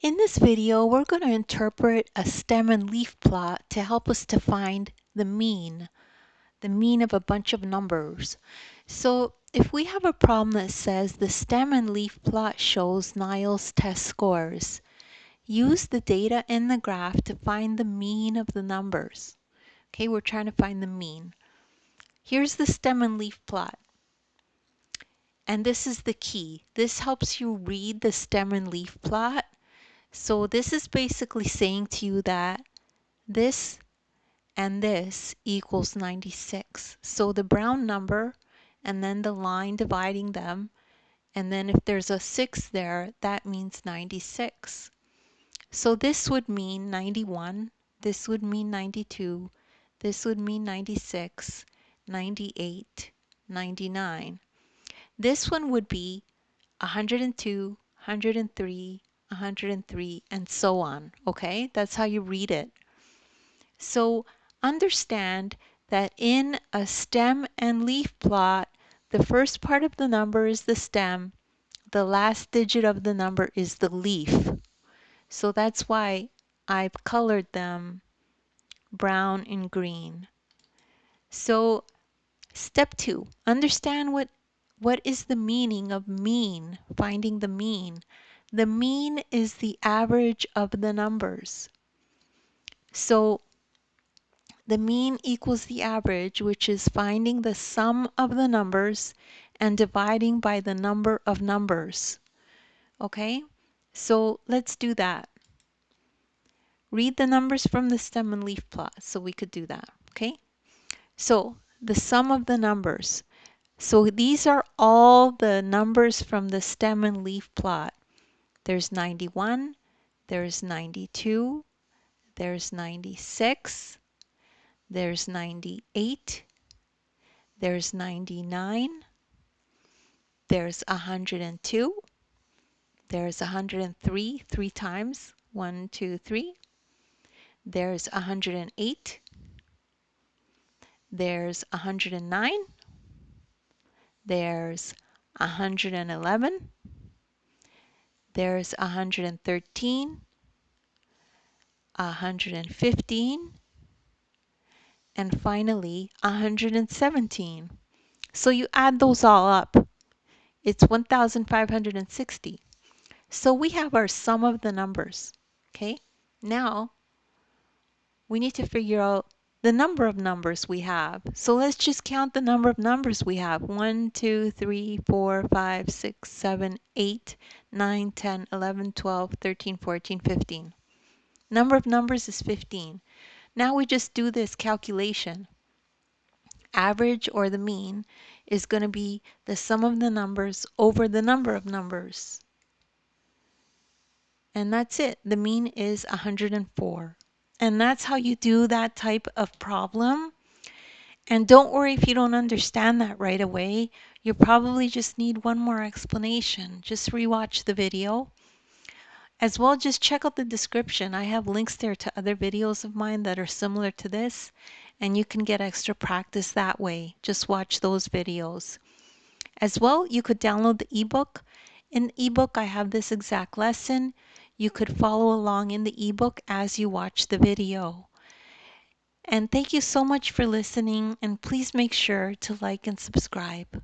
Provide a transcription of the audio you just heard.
In this video, we're going to interpret a stem and leaf plot to help us to find the mean of a bunch of numbers. So if we have a problem that says the stem and leaf plot shows Niall's test scores, use the data in the graph to find the mean of the numbers. Okay, we're trying to find the mean. Here's the stem and leaf plot. And this is the key. This helps you read the stem and leaf plot. So this is basically saying to you that this and this equals 96. So the brown number and then the line dividing them, and then if there's a 6 there, that means 96. So this would mean 91, this would mean 92, this would mean 96, 98, 99. This one would be 102, 103, 103, and so on. Okay, that's how you read it. So understand that in a stem and leaf plot, the first part of the number is the stem, the last digit of the number is the leaf. So that's why I've colored them brown and green. So step 2, understand what is the meaning of mean, finding the mean. The mean is the average of the numbers. So the mean equals the average, which is finding the sum of the numbers and dividing by the number of numbers. Okay, so let's do that. Read the numbers from the stem and leaf plot so we could do that. Okay, so the sum of the numbers. So these are all the numbers from the stem and leaf plot. There's 91, there's 92, there's 96, there's 98, there's 99, there's 102, there's 103, 3 times, 1, 2, 3, there's 108, there's 109, there's 111, there's 113, 115, and finally 117. So you add those all up. It's 1,560. So we have our sum of the numbers. Okay, now we need to figure out the number of numbers we have. So let's just count the number of numbers we have. 1, 2, 3, 4, 5, 6, 7, 8, 9, 10, 11, 12, 13, 14, 15. Number of numbers is 15. Now we just do this calculation. Average, or the mean, is going to be the sum of the numbers over the number of numbers. And that's it. The mean is 104. And that's how you do that type of problem. And don't worry if you don't understand that right away. You probably just need one more explanation. Just rewatch the video. As well, just check out the description. I have links there to other videos of mine that are similar to this, and you can get extra practice that way. Just watch those videos. As well, you could download the ebook. In the ebook, I have this exact lesson. You could follow along in the ebook as you watch the video. And thank you so much for listening, and please make sure to like and subscribe.